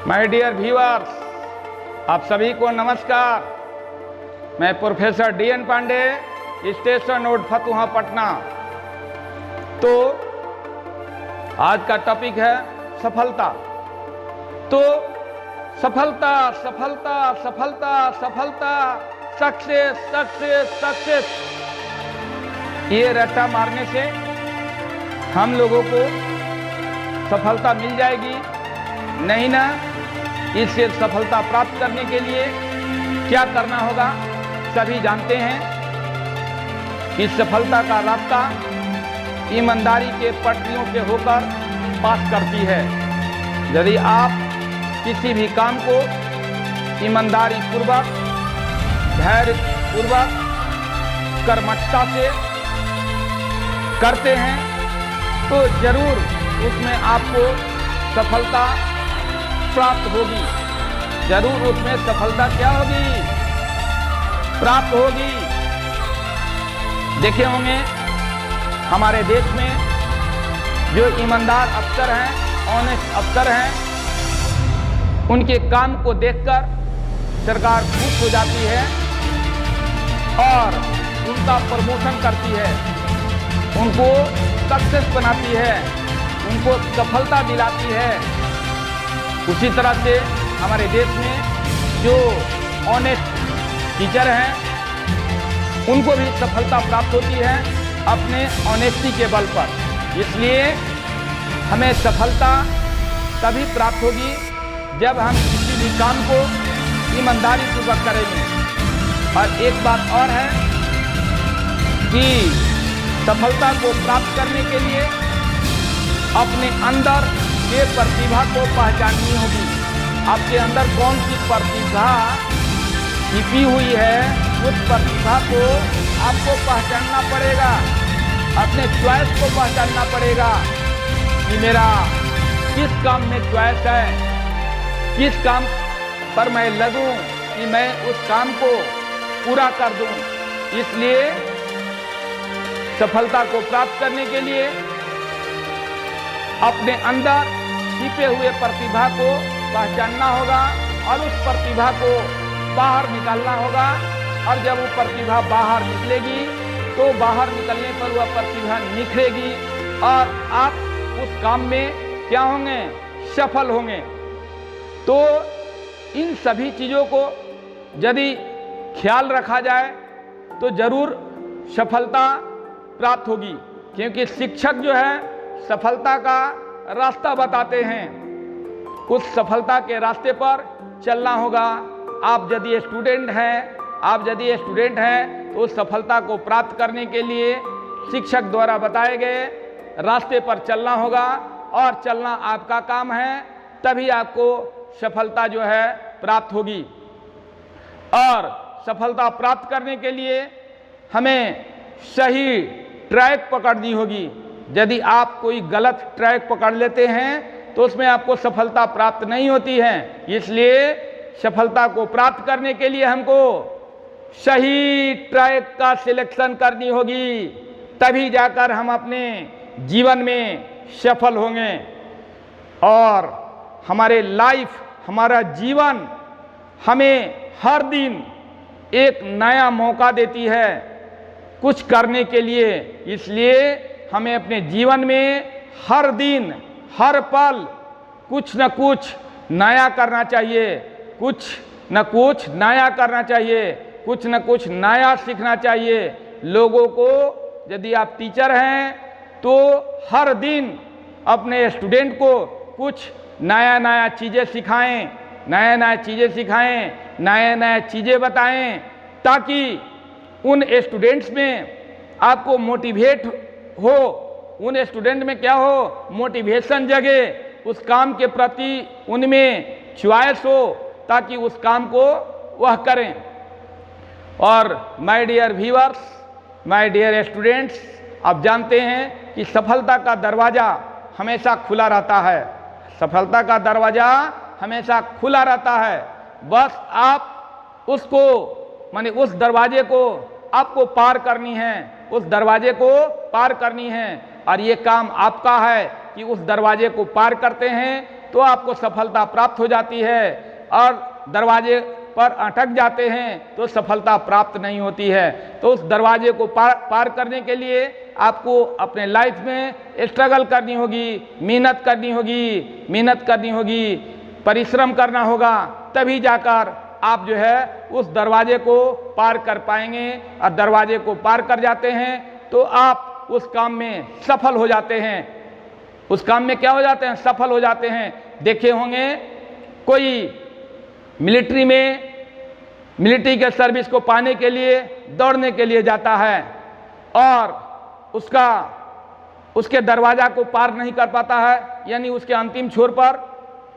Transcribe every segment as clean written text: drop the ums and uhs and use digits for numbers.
My dear viewers, आप सभी को नमस्कार। मैं professor DN Pandey, station road Fatuha Patna. तो आज का टॉपिक है सफलता। तो सफलता सफलता सफलता सफलता, सक्सेस सक्सेस सक्सेस, ये रट्टा मारने से हम लोगों को सफलता मिल जाएगी नहीं ना। इससे सफलता प्राप्त करने के लिए क्या करना होगा सभी जानते हैं। इस सफलता का रास्ता ईमानदारी के पटरियों से होकर पास करती है। यदि आप किसी भी काम को ईमानदारी पूर्वक, धैर्य पूर्वक, कर्मठता से करते हैं तो जरूर उसमें आपको सफलता प्राप्त होगी। जरूर उसमें सफलता क्या होगी, प्राप्त होगी। देखे होंगे हमारे देश में जो ईमानदार अफसर हैं, ऑनेस्ट अफसर हैं, उनके काम को देखकर सरकार खुश हो जाती है और उनका प्रमोशन करती है, उनको सक्सेस बनाती है, उनको सफलता दिलाती है। उसी तरह से हमारे देश में जो ऑनेस्ट टीचर हैं उनको भी सफलता प्राप्त होती है अपने ऑनेस्टी के बल पर। इसलिए हमें सफलता तभी प्राप्त होगी जब हम किसी भी काम को ईमानदारी पूर्वक करेंगे। और एक बात और है कि सफलता को प्राप्त करने के लिए अपने अंदर के प्रतिभा को पहचाननी होगी। आपके अंदर कौन सी प्रतिभा छिपी हुई है, उस प्रतिभा को आपको पहचानना पड़ेगा। अपने चॉइस को पहचानना पड़ेगा कि मेरा किस काम में चॉइस है, किस काम पर मैं लगूं कि मैं उस काम को पूरा कर दूं। इसलिए सफलता को प्राप्त करने के लिए अपने अंदर छिपे हुए प्रतिभा को पहचानना होगा और उस प्रतिभा को बाहर निकालना होगा। और जब वो प्रतिभा बाहर निकलेगी तो बाहर निकलने पर वह प्रतिभा निखरेगी और आप उस काम में क्या होंगे, सफल होंगे। तो इन सभी चीज़ों को यदि ख्याल रखा जाए तो जरूर सफलता प्राप्त होगी, क्योंकि शिक्षक जो है सफलता का रास्ता बताते हैं। उस सफलता के रास्ते पर चलना होगा। आप यदि स्टूडेंट हैं तो उस सफलता को प्राप्त करने के लिए शिक्षक द्वारा बताए गए रास्ते पर चलना होगा और चलना आपका काम है। तभी आपको सफलता जो है प्राप्त होगी। और सफलता प्राप्त करने के लिए हमें सही ट्रैक पकड़नी होगी। यदि आप कोई गलत ट्रैक पकड़ लेते हैं तो उसमें आपको सफलता प्राप्त नहीं होती है। इसलिए सफलता को प्राप्त करने के लिए हमको सही ट्रैक का सिलेक्शन करनी होगी, तभी जाकर हम अपने जीवन में सफल होंगे। और हमारे लाइफ, हमारा जीवन हमें हर दिन एक नया मौका देती है कुछ करने के लिए। इसलिए हमें अपने जीवन में हर दिन, हर पल कुछ न कुछ नया करना चाहिए, कुछ न कुछ नया करना चाहिए, कुछ न कुछ नया सीखना चाहिए। लोगों को, यदि आप टीचर हैं तो हर दिन अपने स्टूडेंट को कुछ नया नया चीज़ें सिखाएं, नया नया चीज़ें बताएं, ताकि उन स्टूडेंट्स में आपको मोटिवेट हो, उन स्टूडेंट में क्या हो, मोटिवेशन जगे, उस काम के प्रति उनमें चॉइस हो, ताकि उस काम को वह करें। और my dear viewers, my dear students, आप जानते हैं कि सफलता का दरवाज़ा हमेशा खुला रहता है। सफलता का दरवाज़ा हमेशा खुला रहता है। बस आप उसको, माने उस दरवाजे को आपको पार करनी है, उस दरवाजे को पार करनी है। और ये काम आपका है कि उस दरवाजे को पार करते हैं तो आपको सफलता प्राप्त हो जाती है, और दरवाजे पर अटक जाते हैं तो सफलता प्राप्त नहीं होती है। तो उस दरवाजे को पार करने के लिए आपको अपने लाइफ में स्ट्रगल करनी होगी, मेहनत करनी होगी, परिश्रम करना होगा, तभी जाकर आप जो है उस दरवाजे को पार कर पाएंगे। और दरवाजे को पार कर जाते हैं तो आप उस काम में सफल हो जाते हैं। उस काम में क्या हो जाते हैं? सफल हो जाते हैं। देखे होंगे कोई मिलिट्री के सर्विस को पाने के लिए दौड़ने के लिए जाता है और उसके दरवाजा को पार नहीं कर पाता है, यानी उसके अंतिम छोर पर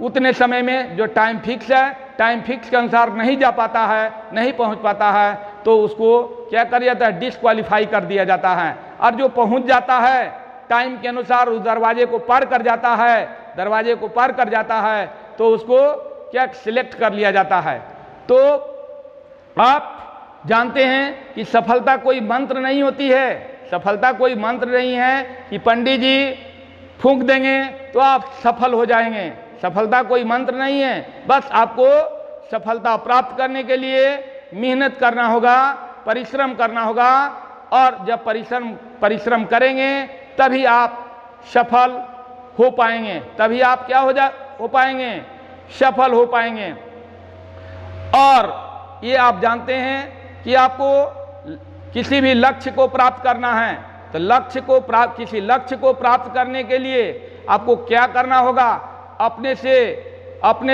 उतने समय में जो टाइम फिक्स है, टाइम फिक्स के अनुसार नहीं जा पाता है, नहीं पहुंच पाता है, तो उसको क्या कर दिया जाता है? डिस्क्वालीफाई कर दिया जाता है। और जो पहुंच जाता है टाइम के अनुसार, उस दरवाजे को पार कर जाता है, तो उसको क्या सिलेक्ट कर लिया जाता है। तो आप जानते हैं कि सफलता कोई मंत्र नहीं होती है, सफलता कोई मंत्र नहीं है कि पंडित जी फूंक देंगे तो आप सफल हो जाएंगे। सफलता कोई मंत्र नहीं है। बस आपको सफलता प्राप्त करने के लिए मेहनत करना होगा, परिश्रम करना होगा, और जब परिश्रम करेंगे तभी आप सफल हो पाएंगे, तभी आप क्या हो पाएंगे? सफल हो पाएंगे। और ये आप जानते हैं कि आपको किसी भी लक्ष्य को प्राप्त करना है, तो किसी लक्ष्य को प्राप्त करने के लिए आपको क्या करना होगा? अपने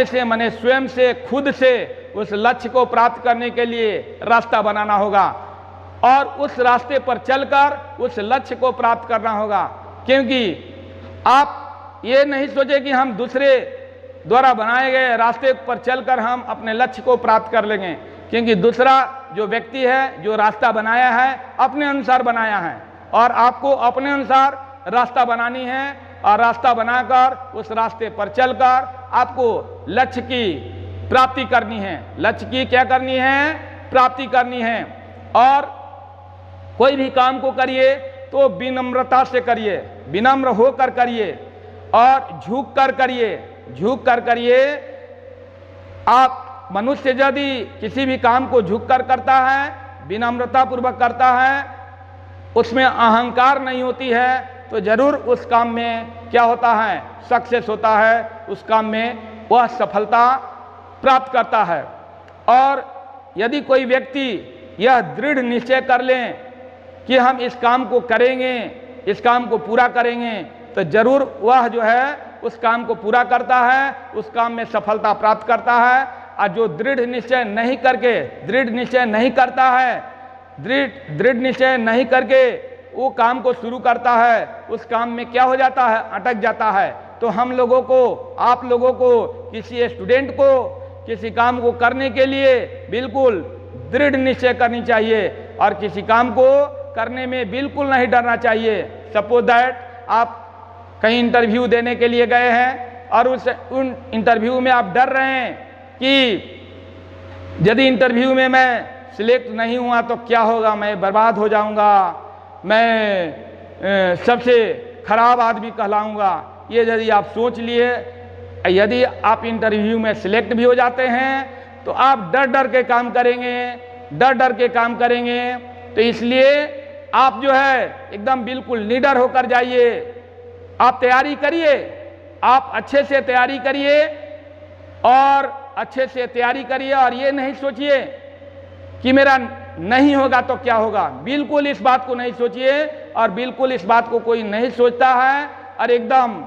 से माने स्वयं से, खुद से उस लक्ष्य को प्राप्त करने के लिए रास्ता बनाना होगा, और उस रास्ते पर चलकर उस लक्ष्य को प्राप्त करना होगा। क्योंकि आप ये नहीं सोचे कि हम दूसरे द्वारा बनाए गए रास्ते पर चलकर हम अपने लक्ष्य को प्राप्त कर लेंगे, क्योंकि दूसरा जो व्यक्ति है, जो रास्ता बनाया है, अपने अनुसार बनाया है, और आपको अपने अनुसार रास्ता बनानी है, और रास्ता बनाकर उस रास्ते पर चलकर आपको लक्ष्य की प्राप्ति करनी है। लक्ष्य की क्या करनी है? प्राप्ति करनी है। और कोई भी काम को करिए तो विनम्रता से करिए, विनम्र होकर करिए, और झुक कर करिए। आप मनुष्य यदि किसी भी काम को झुक कर करता है, विनम्रता पूर्वक करता है, उसमें अहंकार नहीं होती है, तो जरूर उस काम में क्या होता है? सक्सेस होता है, उस काम में वह सफलता प्राप्त करता है। और यदि कोई व्यक्ति यह दृढ़ निश्चय कर लें कि हम इस काम को करेंगे, इस काम को पूरा करेंगे, तो जरूर वह जो है उस काम को पूरा करता है, उस काम में सफलता प्राप्त करता है। और जो दृढ़ निश्चय नहीं करके वो काम को शुरू करता है, उस काम में क्या हो जाता है? अटक जाता है। तो हम लोगों को, आप लोगों को, किसी स्टूडेंट को किसी काम को करने के लिए बिल्कुल दृढ़ निश्चय करनी चाहिए, और किसी काम को करने में बिल्कुल नहीं डरना चाहिए। सपोज दैट आप कहीं इंटरव्यू देने के लिए गए हैं, और उन इंटरव्यू में आप डर रहे हैं कि यदि इंटरव्यू में मैं सिलेक्ट नहीं हुआ तो क्या होगा? मैं बर्बाद हो जाऊंगा, मैं सबसे खराब आदमी कहलाऊंगा। ये यदि आप सोच लिए, यदि आप इंटरव्यू में सिलेक्ट भी हो जाते हैं तो आप डर के काम करेंगे। तो इसलिए आप जो है एकदम बिल्कुल निडर होकर जाइए, आप तैयारी करिए, आप अच्छे से तैयारी करिए, और ये नहीं सोचिए कि मेरा नहीं होगा तो क्या होगा। बिल्कुल इस बात को नहीं सोचिए, और बिल्कुल इस बात को कोई नहीं सोचता है और एकदम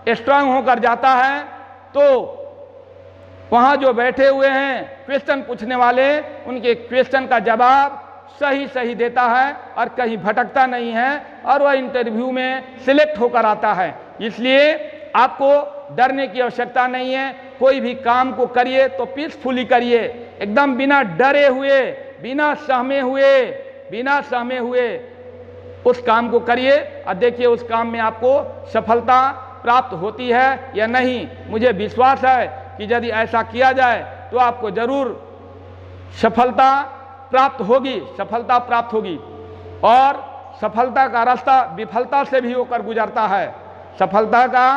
स्ट्रांग होकर जाता है, तो वहां जो बैठे हुए हैं क्वेश्चन पूछने वाले, उनके क्वेश्चन का जवाब सही देता है और कहीं भटकता नहीं है, और वह इंटरव्यू में सिलेक्ट होकर आता है। इसलिए आपको डरने की आवश्यकता नहीं है। कोई भी काम को करिए तो पीसफुली करिए, एकदम बिना डरे हुए, बिना सहमे हुए उस काम को करिए, और देखिए उस काम में आपको सफलता प्राप्त होती है या नहीं। मुझे विश्वास है कि यदि ऐसा किया जाए तो आपको जरूर सफलता प्राप्त होगी। और सफलता का रास्ता विफलता से भी होकर गुजरता है। सफलता का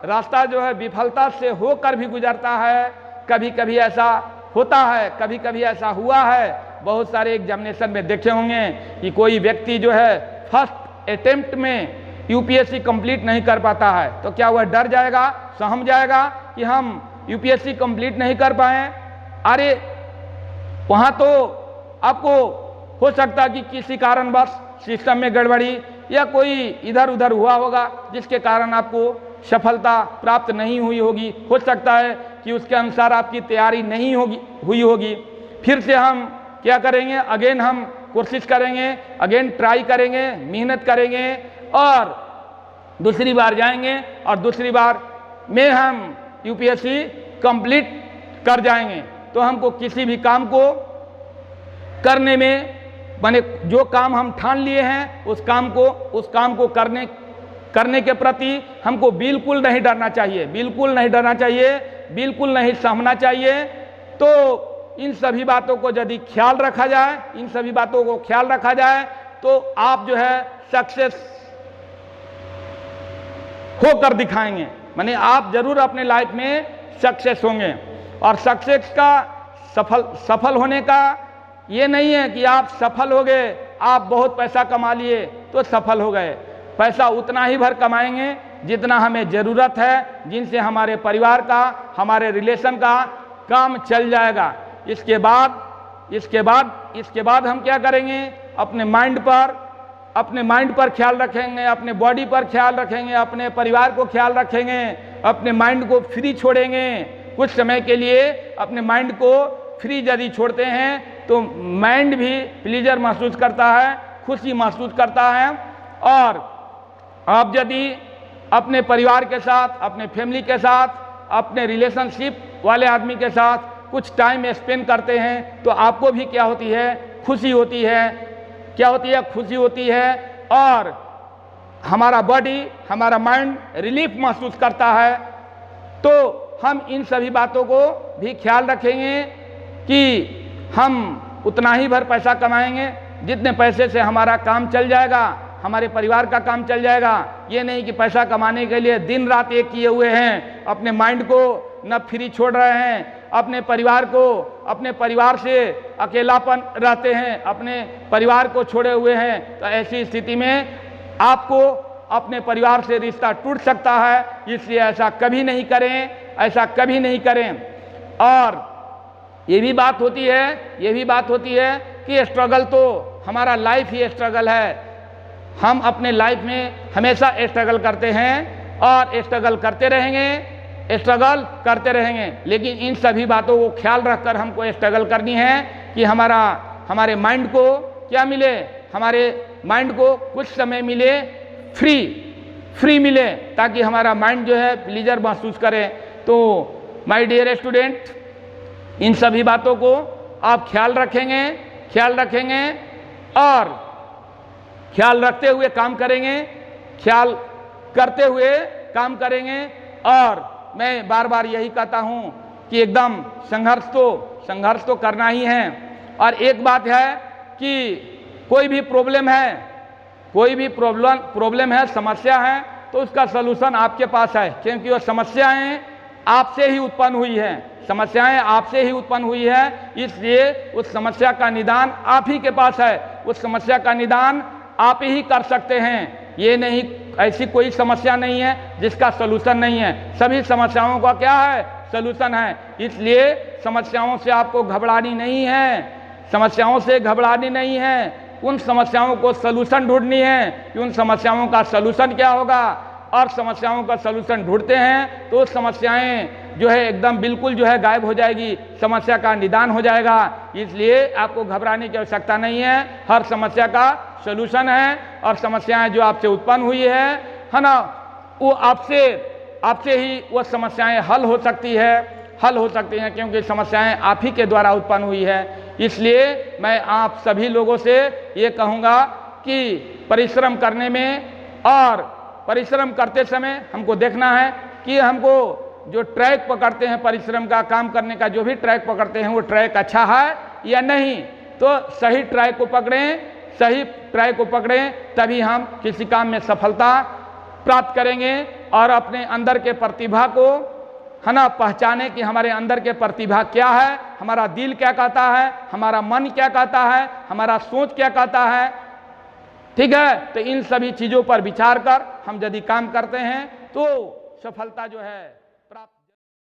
रास्ता जो है विफलता से होकर भी गुजरता है। कभी कभी ऐसा होता है, कभी कभी ऐसा हुआ है। बहुत सारे एग्जामिनेशन में देखे होंगे कि कोई व्यक्ति जो है फर्स्ट अटेम्प्ट में यूपीएससी कंप्लीट नहीं कर पाता है, तो क्या वह डर जाएगा, सहम जाएगा कि हम यूपीएससी कंप्लीट नहीं कर पाए? अरे वहाँ तो आपको हो सकता है कि किसी कारणवश सिस्टम में गड़बड़ी या कोई इधर उधर हुआ होगा जिसके कारण आपको सफलता प्राप्त नहीं हुई होगी। हो सकता है कि उसके अनुसार आपकी तैयारी नहीं हुई होगी। फिर से हम क्या करेंगे, अगेन हम कोशिश करेंगे, अगेन ट्राई करेंगे, मेहनत करेंगे और दूसरी बार जाएंगे और दूसरी बार में हम यूपीएससी कंप्लीट कर जाएंगे। तो हमको किसी भी काम को करने में, माने जो काम हम ठान लिए हैं उस काम को करने के प्रति हमको बिल्कुल नहीं डरना चाहिए, बिल्कुल नहीं डरना चाहिए, बिल्कुल नहीं सहमना चाहिए। तो इन सभी बातों को यदि ख्याल रखा जाए, इन सभी बातों को ख्याल रखा जाए तो आप जो है सक्सेस होकर दिखाएंगे, माने आप जरूर अपने लाइफ में सक्सेस होंगे। और सक्सेस का सफल होने का ये नहीं है कि आप सफल हो गए, आप बहुत पैसा कमा लिए तो सफल हो गए। पैसा उतना ही भर कमाएंगे जितना हमें ज़रूरत है, जिनसे हमारे परिवार का, हमारे रिलेशन का काम चल जाएगा। इसके बाद हम क्या करेंगे, अपने माइंड पर ख्याल रखेंगे, अपने बॉडी पर ख्याल रखेंगे, अपने परिवार को ख्याल रखेंगे, अपने माइंड को फ्री छोड़ेंगे। कुछ समय के लिए अपने माइंड को फ्री यदि छोड़ते हैं तो माइंड भी प्लीजर महसूस करता है, खुशी महसूस करता है। और आप यदि अपने परिवार के साथ, अपने फैमिली के साथ, अपने रिलेशनशिप वाले आदमी के साथ कुछ टाइम स्पेंड करते हैं तो आपको भी क्या होती है, खुशी होती है। क्या होती है, खुशी होती है। और हमारा बॉडी, हमारा माइंड रिलीफ महसूस करता है। तो हम इन सभी बातों को भी ख्याल रखेंगे कि हम उतना ही भर पैसा कमाएंगे जितने पैसे से हमारा काम चल जाएगा, हमारे परिवार का काम चल जाएगा। ये नहीं कि पैसा कमाने के लिए दिन रात एक किए हुए हैं, अपने माइंड को न फ्री छोड़ रहे हैं, अपने परिवार से अकेलापन रहते हैं, अपने परिवार को छोड़े हुए हैं। तो ऐसी स्थिति में आपको अपने परिवार से रिश्ता टूट सकता है। इसलिए ऐसा कभी नहीं करें, ऐसा कभी नहीं करें। और ये भी बात होती है कि स्ट्रगल तो हमारा लाइफ ही स्ट्रगल है। हम अपने लाइफ में हमेशा स्ट्रगल करते हैं और स्ट्रगल करते रहेंगे। लेकिन इन सभी बातों को ख्याल रखकर हमको स्ट्रगल करनी है कि हमारे माइंड को क्या मिले, हमारे माइंड को कुछ समय मिले, फ्री मिले, ताकि हमारा माइंड जो है प्लीजर महसूस करे। तो माय डियर स्टूडेंट, इन सभी बातों को आप ख्याल रखेंगे और ख्याल रखते हुए काम करेंगे, ख्याल करते हुए काम करेंगे। और मैं बार बार यही कहता हूँ कि एकदम संघर्ष तो करना ही है। और एक बात है कि कोई भी प्रॉब्लम है, समस्या है, तो उसका सलूशन आपके पास है, क्योंकि वो समस्याएं आपसे ही उत्पन्न हुई है। इसलिए उस समस्या का निदान आप ही के पास है, उस समस्या का निदान आप ही कर सकते हैं। ये नहीं, ऐसी कोई समस्या नहीं है जिसका सलूशन नहीं है। सभी समस्याओं का क्या है, सलूशन है। इसलिए समस्याओं से आपको घबरानी नहीं है, उन समस्याओं को सलूशन ढूंढनी है कि उन समस्याओं का सलूशन क्या होगा। और समस्याओं का सलूशन ढूंढते हैं तो समस्याएं जो है एकदम बिल्कुल जो है गायब हो जाएगी, समस्या का निदान हो जाएगा। इसलिए आपको घबराने की आवश्यकता नहीं है, हर समस्या का सलूशन है। और समस्याएं जो आपसे उत्पन्न हुई है ना, वो आपसे ही वो समस्याएं हल हो सकती हैं, क्योंकि समस्याएं आप ही के द्वारा उत्पन्न हुई है। इसलिए मैं आप सभी लोगों से ये कहूँगा कि परिश्रम करने में और परिश्रम करते समय हमको देखना है कि हमको जो ट्रैक पकड़ते हैं, परिश्रम का काम करने का जो भी ट्रैक पकड़ते हैं, वो ट्रैक अच्छा है या नहीं। तो सही ट्रैक को पकड़ें, तभी हम किसी काम में सफलता प्राप्त करेंगे और अपने अंदर के प्रतिभा को है ना पहचाने कि हमारे अंदर के प्रतिभा क्या है, हमारा दिल क्या कहता है, हमारा मन क्या कहता है, हमारा सोच क्या कहता है। ठीक है, तो इन सभी चीज़ों पर विचार कर हम यदि काम करते हैं तो सफलता जो है